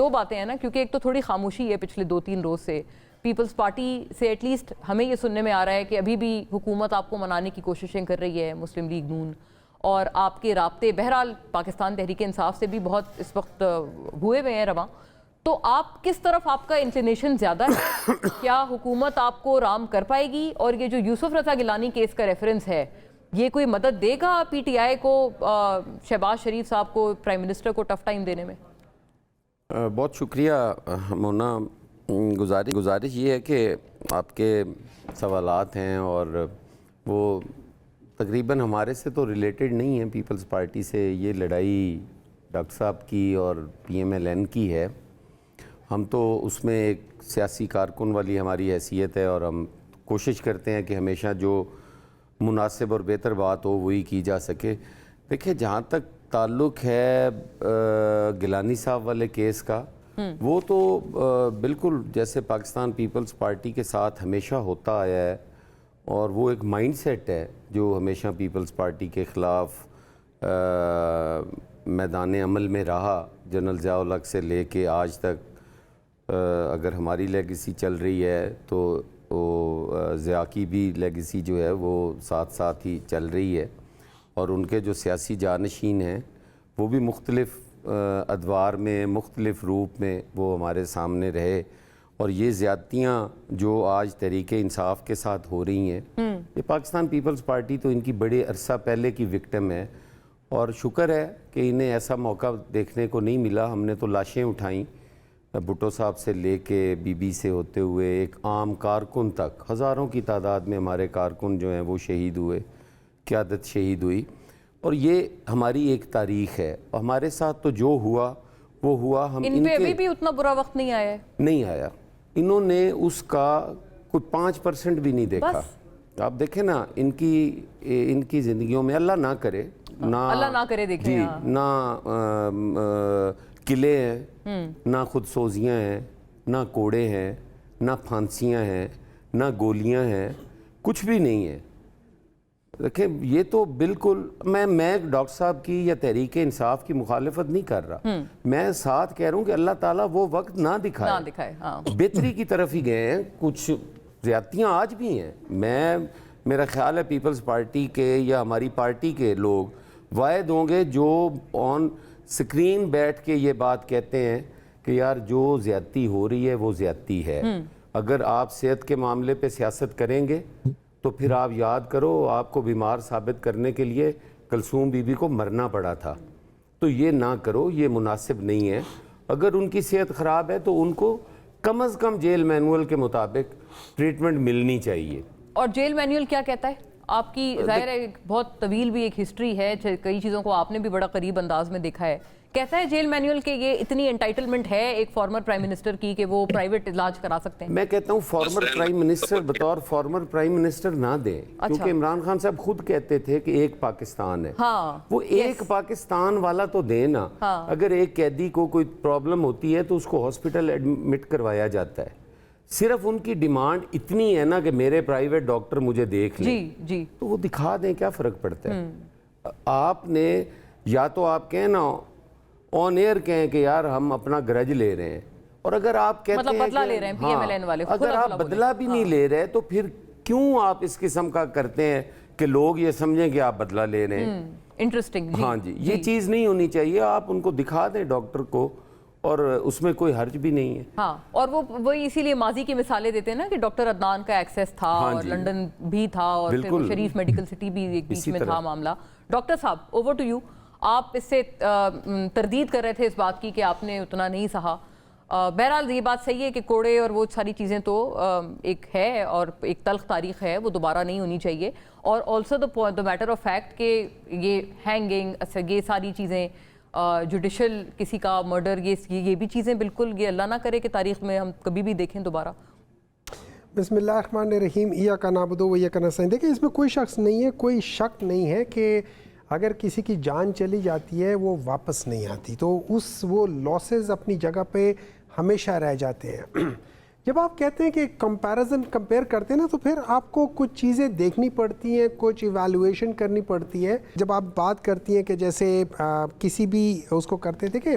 دو باتیں ہیں نا, کیونکہ ایک تو تھوڑی خاموشی ہے پچھلے 2-3 روز سے. پیپلز پارٹی سے ایٹ لیسٹ ہمیں یہ سننے میں آ رہا ہے کہ ابھی بھی حکومت آپ کو منانے کی کوششیں کر رہی ہے, مسلم لیگ نون, اور آپ کے رابطے بہرحال پاکستان تحریک انصاف سے بھی بہت اس وقت ہوئے ہوئے ہیں رواں. تو آپ کس طرف آپ کا انکلینیشن زیادہ ہے؟ کیا حکومت آپ کو رام کر پائے گی؟ اور یہ جو یوسف رضا گیلانی کیس کا ریفرنس ہے, یہ کوئی مدد دے گا پی ٹی آئی کو شہباز شریف صاحب کو, پرائم منسٹر کو ٹف ٹائم دینے میں؟ بہت شکریہ مونا. گزارش یہ ہے کہ آپ کے سوالات ہیں اور وہ تقریباً ہمارے سے تو ریلیٹڈ نہیں ہیں. پیپلز پارٹی سے یہ لڑائی ڈاکٹر صاحب کی اور پی ایم ایل این کی ہے. ہم تو اس میں ایک سیاسی کارکن والی ہماری حیثیت ہے, اور ہم کوشش کرتے ہیں کہ ہمیشہ جو مناسب اور بہتر بات ہو وہی کی جا سکے. دیکھیں, جہاں تک تعلق ہے گیلانی صاحب والے کیس کا, وہ تو بالکل جیسے پاکستان پیپلز پارٹی کے ساتھ ہمیشہ ہوتا آیا ہے, اور وہ ایک مائنڈ سیٹ ہے جو ہمیشہ پیپلز پارٹی کے خلاف میدان عمل میں رہا, جنرل ضیاء الحق سے لے کے آج تک. اگر ہماری لیگیسی چل رہی ہے تو وہ ضیاء کی بھی لیگیسی جو ہے وہ ساتھ ساتھ ہی چل رہی ہے, اور ان کے جو سیاسی جانشین ہیں وہ بھی مختلف ادوار میں, مختلف روپ میں وہ ہمارے سامنے رہے. اور یہ زیادتیاں جو آج تحریک انصاف کے ساتھ ہو رہی ہیں, یہ پاکستان پیپلز پارٹی تو ان کی بڑے عرصہ پہلے کی وکٹم ہے, اور شکر ہے کہ انہیں ایسا موقع دیکھنے کو نہیں ملا. ہم نے تو لاشیں اٹھائیں, بھٹو صاحب سے لے کے بی بی سے ہوتے ہوئے ایک عام کارکن تک, ہزاروں کی تعداد میں ہمارے کارکن جو ہیں وہ شہید ہوئے, قیادت شہید ہوئی. اور یہ ہماری ایک تاریخ ہے. ہمارے ساتھ تو جو ہوا وہ ہوا. ہم ان پہ ابھی بھی اتنا برا وقت نہیں آیا ہے؟ نہیں آیا. انہوں نے اس کا کوئی 5% بھی نہیں دیکھا. آپ دیکھیں نا, ان کی زندگیوں میں اللہ نہ کرے, اللہ نہ کرے, دیکھیں جی, نہ قلعے ہیں, نہ خود سوزیاں ہیں, نہ کوڑے ہیں, نہ پھانسیاں ہیں, نہ گولیاں ہیں, کچھ بھی نہیں ہے. دیکھیں, یہ تو بالکل میں ڈاکٹر صاحب کی یا تحریک انصاف کی مخالفت نہیں کر رہا. میں ساتھ کہہ رہا ہوں کہ اللہ تعالیٰ وہ وقت نہ دکھائے. بہتری کی طرف ہی گئے ہیں. کچھ زیادتیاں آج بھی ہیں. میرا خیال ہے پیپلز پارٹی کے یا ہماری پارٹی کے لوگ واحد ہوں گے جو آن سکرین بیٹھ کے یہ بات کہتے ہیں کہ یار جو زیادتی ہو رہی ہے وہ زیادتی ہے. اگر آپ صحت کے معاملے پہ سیاست کریں گے تو پھر آپ یاد کرو, آپ کو بیمار ثابت کرنے کے لیے کلثوم بی بی کو مرنا پڑا تھا. تو یہ نہ کرو, یہ مناسب نہیں ہے. اگر ان کی صحت خراب ہے تو ان کو کم از کم جیل مینول کے مطابق ٹریٹمنٹ ملنی چاہیے. اور جیل مینول کیا کہتا ہے آپ کی؟ ظاہر ہے بہت طویل بھی ایک ہسٹری ہے, کئی چیزوں کو آپ نے بھی بڑا قریب انداز میں دیکھا ہے. کہتا ہے جیل مینول کہ یہ اتنی انٹائٹلمنٹ ہے ایک فارمر پرائم منسٹر کی کہ وہ پرائیویٹ علاج کرا سکتے ہیں. میں کہتا ہوں فارمر پرائم منسٹر بطور فارمر پرائم منسٹر نہ دیں, کیونکہ عمران خان صاحب خود کہتے تھے کہ ایک پاکستان ہے. وہ ایک پاکستان والا تو دیں نا. اگر ایک قیدی کو کوئی پرابلم ہوتی ہے تو اس کو ہاسپٹل ایڈمٹ کروایا جاتا ہے. صرف ان کی ڈیمانڈ اتنی ہے نا کہ میرے پرائیویٹ ڈاکٹر مجھے دیکھ لیں, تو وہ دکھا دیں, کیا فرق پڑتا ہے. آپ نے یا تو آپ کہیں نا آن ایئر کہیں کہ یار ہم اپنا گرج لے رہے ہیں, اور اگر آپ کہتے ہیں بدلہ لے رہے ہیں پی ایم ایل این والے, اگر آپ بدلہ بھی نہیں لے رہے تو پھر کیوں آپ اس قسم کا کرتے ہیں کہ لوگ یہ سمجھیں کہ آپ بدلہ لے رہے ہیں. انٹرسٹنگ. ہاں جی, یہ چیز نہیں ہونی چاہیے. آپ ان کو دکھا دیں ڈاکٹر کو, اور اس میں کوئی حرج بھی نہیں ہے. ہاں, اور وہ اسی لیے ماضی کی مثالیں دیتے ہیں نا کہ ڈاکٹر عدنان کا ایکسیس تھا, اور لنڈن بھی تھا, اور پھر شریف میڈیکل سٹی بھی ایک بیچ میں تھا معاملہ. ڈاکٹر صاحب, اوور ٹو یو. آپ اس سے تردید کر رہے تھے اس بات کی کہ آپ نے اتنا نہیں سہا. بہرحال یہ بات صحیح ہے کہ کوڑے اور وہ ساری چیزیں تو ایک ہے اور ایک تلخ تاریخ ہے, وہ دوبارہ نہیں ہونی چاہیے. اور also the matter of fact کہ یہ ہینگنگ, یہ ساری چیزیں, جوڈیشل کسی کا مرڈر, یہ بھی چیزیں بالکل, یہ اللہ نہ کرے کہ تاریخ میں ہم کبھی بھی دیکھیں دوبارہ. بسم اللہ الرحمن الرحیم. ایاک نعبد و ایاک نستعین. دیکھیں, اس میں کوئی شخص نہیں ہے, کوئی شک نہیں ہے کہ اگر کسی کی جان چلی جاتی ہے وہ واپس نہیں آتی, تو وہ لاسز اپنی جگہ پہ ہمیشہ رہ جاتے ہیں. جب آپ کہتے ہیں کہ کمپیئر کرتے ہیں نا, تو پھر آپ کو کچھ چیزیں دیکھنی پڑتی ہیں, کچھ ایویلویشن کرنی پڑتی ہے. جب آپ بات کرتی ہیں کہ جیسے کسی بھی اس کو کرتے تھے کہ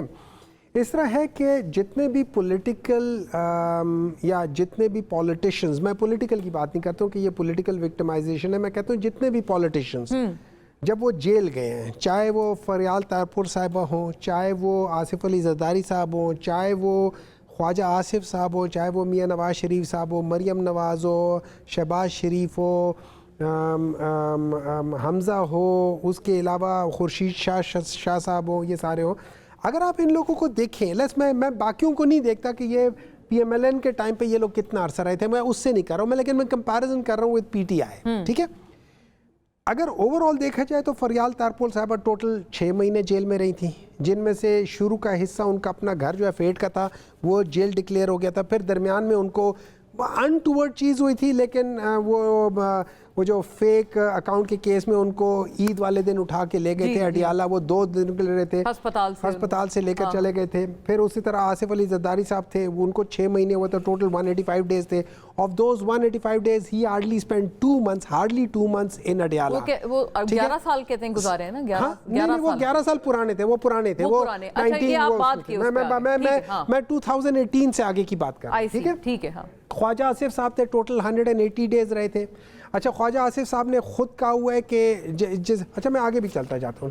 اس طرح ہے کہ جتنے بھی پولیٹیکل یا جتنے بھی پولیٹیشنز، میں پولیٹیکل کی بات نہیں کرتا ہوں کہ یہ پولیٹیکل وکٹمائزیشن ہے، میں کہتا ہوں جتنے بھی پولیٹیشنز جب وہ جیل گئے ہیں، چاہے وہ فریال تارپور صاحبہ ہوں، چاہے وہ آصف علی زرداری صاحب ہوں، چاہے وہ خواجہ آصف صاحب ہو، چاہے وہ میاں نواز شریف صاحب ہو، مریم نواز ہو، شہباز شریف ہو، حمزہ ہو، اس کے علاوہ خورشید شاہ صاحب ہو، یہ سارے ہو، اگر آپ ان لوگوں کو دیکھیں، میں باقیوں کو نہیں دیکھتا کہ یہ پی ایم ایل این کے ٹائم پہ یہ لوگ کتنا عرصہ رہے تھے، میں اس سے نہیں کر رہا ہوں، لیکن میں کمپیریزن کر رہا ہوں وتھ پی ٹی آئی، ٹھیک ہے. اگر اوور آل دیکھا جائے تو فریال تارپول صاحبہ ٹوٹل 6 مہینے جیل میں رہی تھیں، جن میں سے شروع کا حصہ ان کا اپنا گھر جو ہے فیٹ کا تھا وہ جیل ڈکلیئر ہو گیا تھا، پھر درمیان میں ان کو انٹورڈ چیز ہوئی تھی، لیکن وہ جو فیک اکاؤنٹ کے کیس میں ان کو عید والے دن اٹھا کے لے گئے تھے اڈیالہ، وہ 2 دن کے لیے رہے تھے ہسپتال سے لے کر چلے گئے تھے. پھر اسی طرح آصف علی زرداری صاحب تھے، وہ ان کو 6 مہینے ہوئے تھے، ٹوٹل 185 ڈیز تھے. Of those 185 days he hardly spent 2 months in Adiala. وہ 11 سال کہتے ہیں گزارے ہیں نا، 11 سال پرانے تھے، وہ پرانے تھے، وہ 19 میں 2018 سے آگے کی بات کر رہا ہوں. ٹھیک ہے. خواجہ آصف صاحب تھے، ٹوٹل 180 days رہے تھے. اچھا، خواجہ آصف صاحب نے خود کہا ہوا ہے کہ اچھا میں آگے بھی چلتا جاتا ہوں.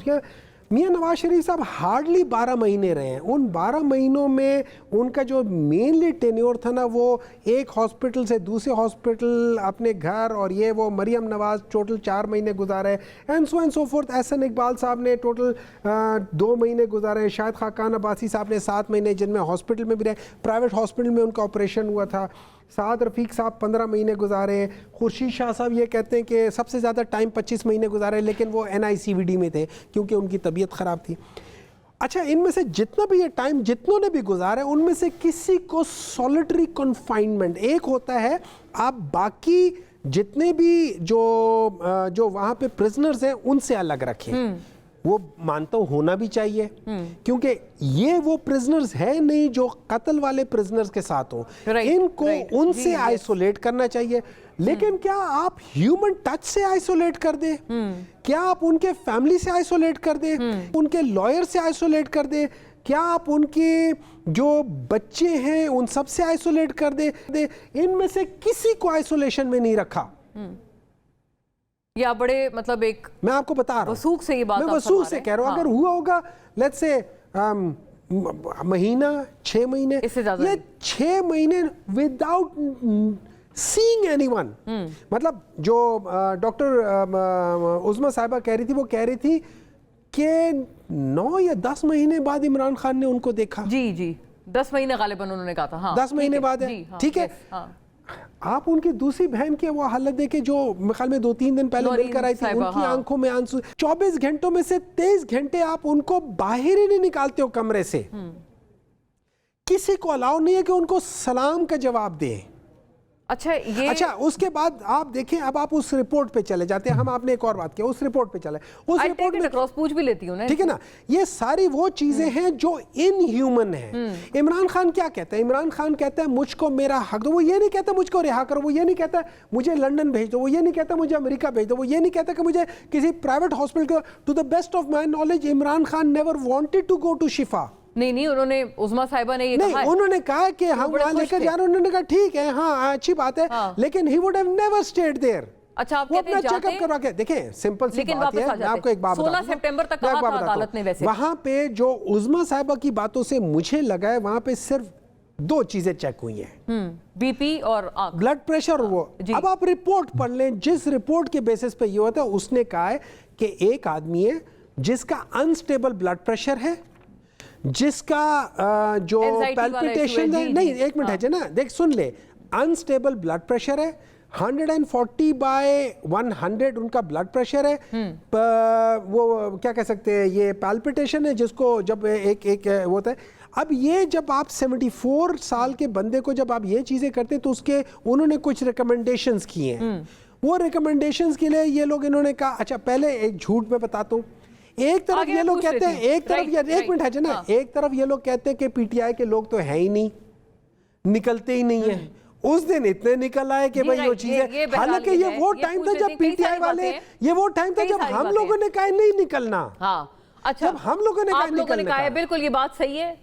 میاں نواز شریف صاحب ہارڈلی 12 مہینے رہے ہیں. ان 12 مہینوں میں ان کا جو مینلی ٹینیور تھا نا، وہ ایک ہاسپٹل سے دوسرے ہاسپٹل، اپنے گھر، اور یہ وہ مریم نواز ٹوٹل 4 مہینے گزارے، and so forth. Ahsan Iqbal صاحب نے ٹوٹل 2 مہینے گزارے. شاہد خاقان عباسی صاحب نے 7 مہینے، جن میں ہاسپٹل میں بھی رہے، پرائیویٹ ہاسپٹل میں ان کا آپریشن ہوا تھا. سعد رفیق صاحب 15 مہینے گزارے. خورشید شاہ صاحب یہ کہتے ہیں کہ سب سے زیادہ ٹائم 25 مہینے گزارے، لیکن وہ NICVD میں تھے کیونکہ ان کی طبیعت خراب تھی. اچھا، ان میں سے جتنا بھی یہ ٹائم جتنوں نے بھی گزارا ہے، ان میں سے کسی کو سولیٹری کنفائنمنٹ ایک ہوتا ہے. آپ باقی جتنے بھی جو وہاں پہ پرزنرز ہیں ان سے الگ رکھیں. وہ مانتا ہوں ہونا بھی چاہیے، کیونکہ یہ وہ پرزنرز ہیں نہیں جو قتل والے پرزنرز کے ساتھ ہوں. ان کو ان سے آئسولیٹ کرنا چاہیے. لیکن کیا آپ ہیومن ٹچ سے آئسولیٹ کر دیں؟ کیا آپ ان کے فیملی سے آئسولیٹ کر دیں؟ ان کے لائر سے آئسولیٹ کر دیں؟ کیا آپ ان کے جو بچے ہیں ان سب سے آئسولیٹ کر دیں؟ ان میں سے کسی کو آئسولیشن میں نہیں رکھا. یا بڑے مطلب ایک میں آپ کو بتا رہا ہوں، وثوق سے یہ بات میں وثوق سے کہہ رہا ہوں. اگر ہوا ہوگا لیٹس سے مہینہ 6 مہینے، یہ 6 مہینے وداؤٹ seeing anyone. مطلب جو ڈاکٹر عظمیٰ صاحبہ کہہ رہی تھی، وہ کہہ رہی تھی کہ 9 یا 10 مہینے بعد عمران خان نے ان کو دیکھا. جی 10 مہینے غالباً انہوں نے کہا تھا. 10 مہینے بعد ہے، ٹھیک ہے. آپ ان کی دوسری بہن کی وہ حالت دیکھیں جو خیال میں 2-3 دن پہلے مل کر آئی تھی، ان کی آنکھوں میں آنسو. 24 گھنٹوں میں سے 23 گھنٹے آپ ان کو باہر ہی نہیں نکالتے ہو کمرے سے. کسی کو الاؤ نہیں ہے کہ ان کو سلام کا جواب دیں. اچھا، اس کے بعد آپ دیکھیں، اب آپ اس رپورٹ پہ چلے جاتے ہیں. آپ نے ایک اور بات کیا، اس رپورٹ پہ چلے. اس رپورٹ میں کراس پوچھ بھی لیتی ہوں، ٹھیک ہے نا. یہ ساری وہ چیزیں ہیں جو ان ہیومن ہیں. عمران خان کیا کہتا ہے؟ عمران خان کہتا ہے مجھ کو میرا حق دو. وہ یہ نہیں کہتا مجھ کو رہا کرو. وہ یہ نہیں کہتا مجھے لنڈن بھیج دو. وہ یہ نہیں کہتا مجھے امریکہ بھیج دو. وہ یہ نہیں کہتا کہ مجھے کسی پرائیویٹ ہاسپٹل کو. To the best of my knowledge Imran Khan never wanted to go to Shifa. نہیں، انہوں نے عظمیٰ صاحبہ نے یہ کہا ہے، انہوں نے کہا کہ ہم وہاں لے کر جا رہے ہیں. انہوں نے کہا ٹھیک ہے، ہاں اچھی بات ہے، لیکن he would have never stayed there. اچھا، آپ وہ اپنا چیک اپ کروا کے دیکھیں. سمپل سی بات ہے. میں آپ کو ایک بات بتاتا ہوں، 16 سپٹمبر تک کہا تھا عدالت نے. ویسے وہاں پہ جو عظمیٰ صاحبہ کی باتوں سے مجھے لگا ہے وہاں پہ صرف 2 چیزیں چیک ہوئی ہیں، بی پی اور بلڈ پریشر. وہ اب آپ رپورٹ پڑھ لیں، جس رپورٹ کے بیسس پہ یہ ہوتا ہے، اس نے کہا ہے کہ ایک آدمی ہے جس کا انسٹیبل بلڈ پریشر ہے، جس کا جو پیلپیٹیشن ہے، نہیں ایک منٹ ہے جی نا، دیکھ سن لے، انسٹیبل بلڈ پریشر ہے، 140/100 ان کا بلڈ پریشر ہے. وہ کیا کہہ سکتے ہیں، یہ پیلپیٹیشن ہے جس کو جب ایک ہوتا ہے. اب یہ جب آپ 74 سال کے بندے کو جب آپ یہ چیزیں کرتے تو اس کے انہوں نے کچھ ریکمنڈیشنز کی ہیں. وہ ریکمنڈیشنز کے لیے یہ لوگ انہوں نے کہا، اچھا پہلے ایک جھوٹ میں بتاتا ہوں. ایک طرف یہ لوگ کہتے ہیں، ایک طرف ایک منٹ ہے جی نا، ایک طرف یہ لوگ کہتے ہیں کہ پی ٹی آئی کے لوگ تو ہے ہی نہیں، نکلتے ہی نہیں ہیں. اس دن اتنے نکل آئے کہ بھئی وہ چیزیں، حالانکہ یہ وہ ٹائم تھا جب پی ٹی آئی والے، یہ وہ ٹائم تھا جب ہم لوگوں نے کہا نہیں نکلنا. اچھا، جب ہم لوگوں نے کہا بالکل یہ بات صحیح ہے.